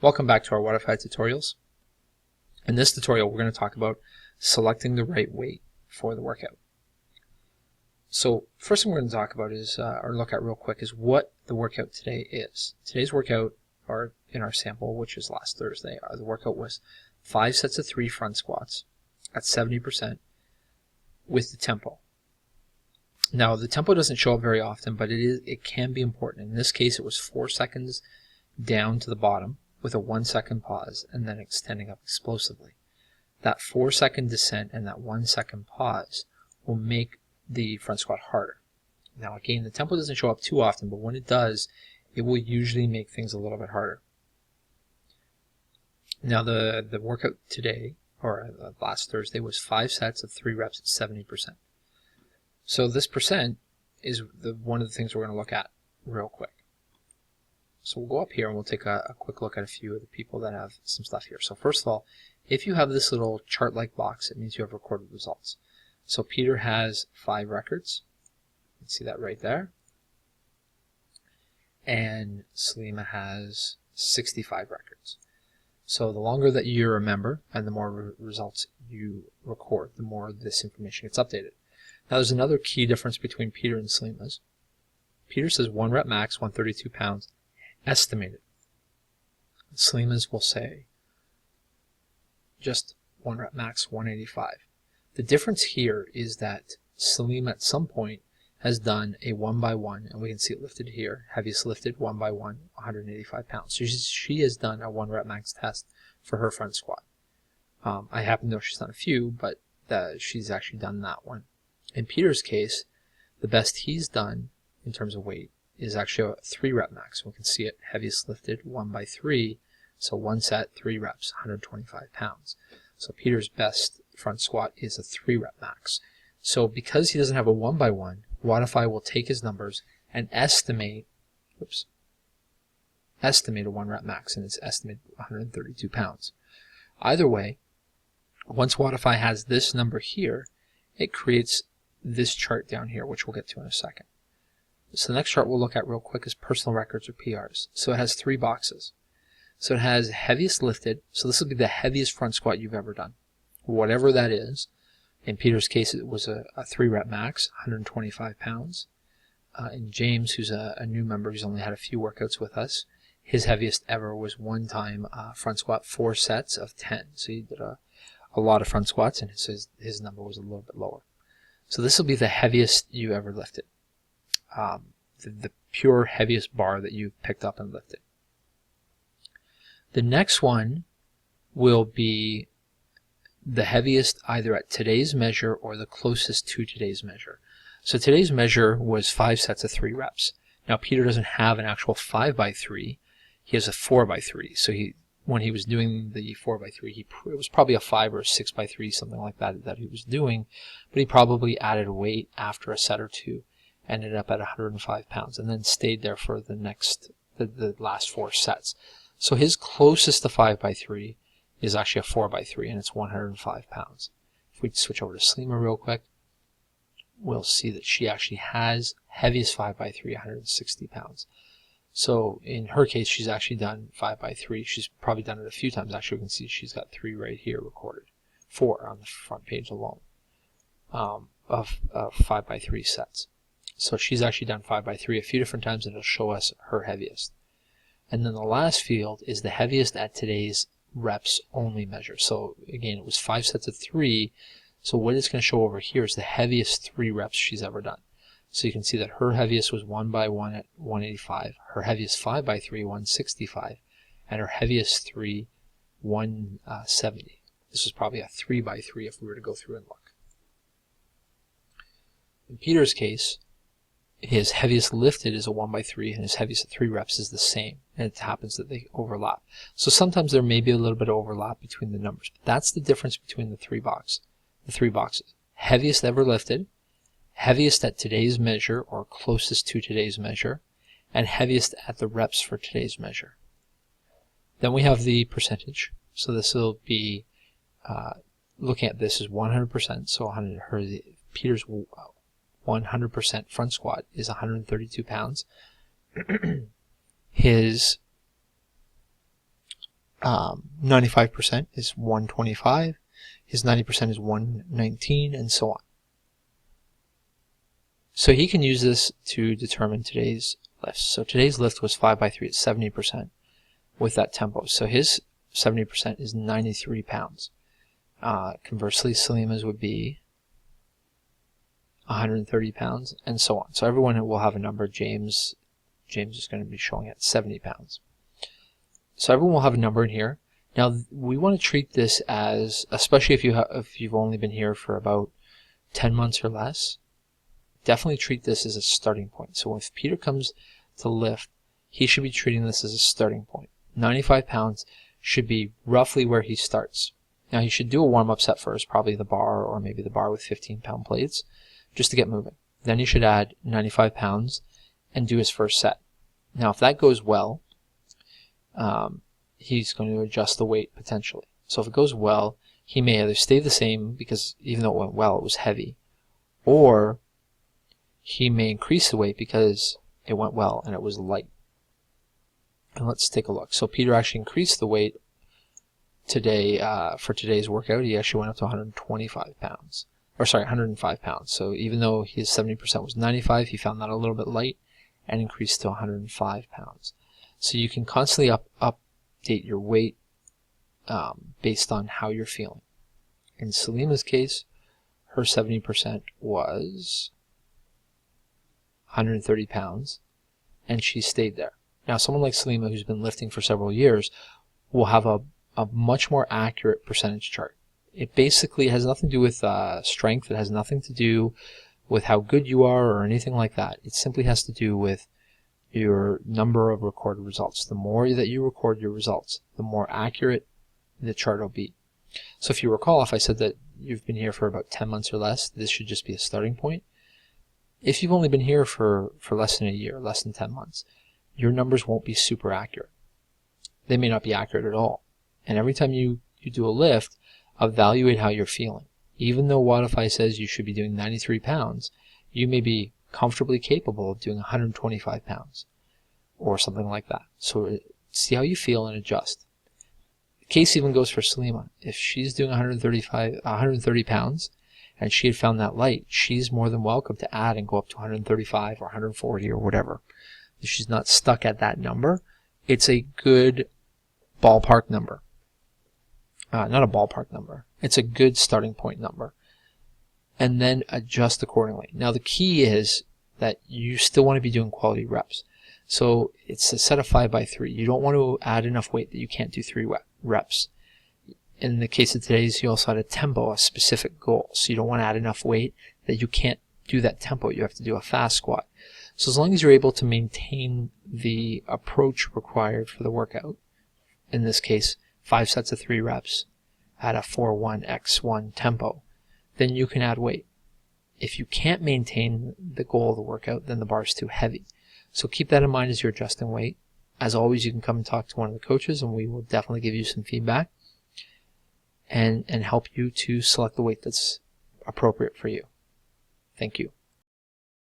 Welcome back to our Wodify tutorials. In this tutorial, we're going to talk about selecting the right weight for the workout. So first thing we're going to talk about is, or look at real quick, is what the workout today is. Today's workout, or in our sample, which is last Thursday, the workout was 5 sets of 3 front squats at 70% with the tempo. Now the tempo doesn't show up very often, but it can be important. In this case, it was 4 seconds down to the bottom with a 1 second pause and then extending up explosively. That 4-second descent and that 1 second pause will make the front squat harder. Now again, the tempo doesn't show up too often, but when it does, it will usually make things a little bit harder. Now the workout today, or last Thursday, was 5 sets of 3 reps at 70%. So this percent is one of the things we're going to look at real quick. So we'll go up here and we'll take a quick look at a few of the people that have some stuff here. So first of all, if you have this little chart-like box, it means you have recorded results. So Peter has 5 records. You can see that right there. And Salima has 65 records. So the longer that you remember and the more results you record, the more this information gets updated. Now there's another key difference between Peter and Salima's. Peter says 1 rep max, 132 pounds. Estimated. Salima's will say just 1 rep max, 185. The difference here is that Salima at some point has done a 1 by 1, and we can see it lifted here, heaviest lifted 1 by 1, 185 pounds. So she has done a 1 rep max test for her front squat. I happen to know she's done a few, but she's actually done that one. In Peter's case, the best he's done in terms of weight is actually a 3 rep max. We can see it, heaviest lifted 1 by 3, so 1 set, 3 reps, 125 pounds. So Peter's best front squat is a 3 rep max. So because he doesn't have a 1 by 1, Wodify will take his numbers and estimate a 1 rep max, and it's estimated 132 pounds. Either way, once Wodify has this number here, it creates this chart down here, which we'll get to in a second. So the next chart we'll look at real quick is personal records or PRs. So it has 3 boxes. So it has heaviest lifted, so this will be the heaviest front squat you've ever done, whatever that is. In Peter's case, it was a 3 rep max, 125 pounds. In James, who's a new member, he's only had a few workouts with us, his heaviest ever was one time front squat 4 sets of 10. So he did a lot of front squats, and his number was a little bit lower. So this will be the heaviest you ever lifted. The pure heaviest bar that you've picked up and lifted. The next one will be the heaviest either at today's measure or the closest to today's measure. So today's measure was 5 sets of 3 reps. Now Peter doesn't have an actual 5 by 3, he has a 4 by 3. So when he was doing the 4 by 3, it was probably a 5 or a 6 by 3, something like that he was doing, but he probably added weight after a set or two. Ended up at 105 pounds and then stayed there for the last 4 sets. So his closest to 5 by 3 is actually a 4 by 3, and it's 105 pounds. If we switch over to Salima real quick, we'll see that she actually has heaviest 5 by 3, 160 pounds. So in her case, she's actually done 5 by 3. She's probably done it a few times. Actually, we can see she's got 3 right here recorded, 4 on the front page alone, of 5 by 3 sets. So she's actually done 5 by 3 a few different times, and it'll show us her heaviest. And then the last field is the heaviest at today's reps only measure. So again, it was 5 sets of 3. So what it's going to show over here is the heaviest 3 reps she's ever done. So you can see that her heaviest was 1 by 1 at 185, her heaviest 5 by 3, 165, and her heaviest 3, 170. This was probably a 3 by 3 if we were to go through and look. In Peter's case, his heaviest lifted is a 1 by 3, and his heaviest at 3 reps is the same, and it happens that they overlap. So sometimes there may be a little bit of overlap between the numbers, but that's the difference between the 3 boxes. Heaviest ever lifted, heaviest at today's measure or closest to today's measure, and heaviest at the reps for today's measure. Then we have the percentage. So this will be, looking at this is 100%, so Peter's 100% front squat is 132 pounds. His 95% is 125, his 90% is 119, and so on. So he can use this to determine today's lift. So today's lift was 5 by 3 at 70% with that tempo. So his 70% is 93 pounds. Conversely, Salima's would be 130 pounds, and so on. So everyone will have a number. James is going to be showing at 70 pounds. So everyone will have a number in here. Now we want to treat this as, especially if you've only been here for about 10 months or less, definitely treat this as a starting point. So if Peter comes to lift, he should be treating this as a starting point. 95 pounds should be roughly where he starts. Now he should do a warm-up set first, probably the bar or maybe the bar with 15-pound plates, just to get moving. Then he should add 95 pounds and do his first set. Now if that goes well, he's going to adjust the weight potentially. So if it goes well, he may either stay the same because even though it went well, it was heavy, or he may increase the weight because it went well and it was light. And let's take a look. So Peter actually increased the weight today for today's workout. He actually went up to 125 pounds. Or sorry, 105 pounds. So even though his 70% was 95, he found that a little bit light and increased to 105 pounds. So you can constantly update your weight based on how you're feeling. In Salima's case, her 70% was 130 pounds, and she stayed there. Now, someone like Salima, who's been lifting for several years, will have a much more accurate percentage chart. It basically has nothing to do with strength. It has nothing to do with how good you are or anything like that. It simply has to do with your number of recorded results. The more that you record your results, the more accurate the chart will be. So if you recall, if I said that you've been here for about 10 months or less, this should just be a starting point. If you've only been here for less than a year, less than 10 months, your numbers won't be super accurate. They may not be accurate at all. And every time you do a lift, evaluate how you're feeling. Even though Wodify says you should be doing 93 pounds, you may be comfortably capable of doing 125 pounds or something like that. So see how you feel and adjust. The case even goes for Salima. If she's doing 130 pounds and she had found that light, she's more than welcome to add and go up to 135 or 140 or whatever. If she's not stuck at that number, it's a good ballpark number. Not a ballpark number. It's a good starting point number. And then adjust accordingly. Now the key is that you still want to be doing quality reps. So it's a set of 5 by 3. You don't want to add enough weight that you can't do 3 reps. In the case of today's, you also had a tempo, a specific goal. So you don't want to add enough weight that you can't do that tempo. You have to do a fast squat. So as long as you're able to maintain the approach required for the workout, in this case 5 sets of 3 reps at a 4-1-x1 tempo, then you can add weight. If you can't maintain the goal of the workout, then the bar is too heavy. So keep that in mind as you're adjusting weight. As always, you can come and talk to one of the coaches and we will definitely give you some feedback and help you to select the weight that's appropriate for you. Thank you.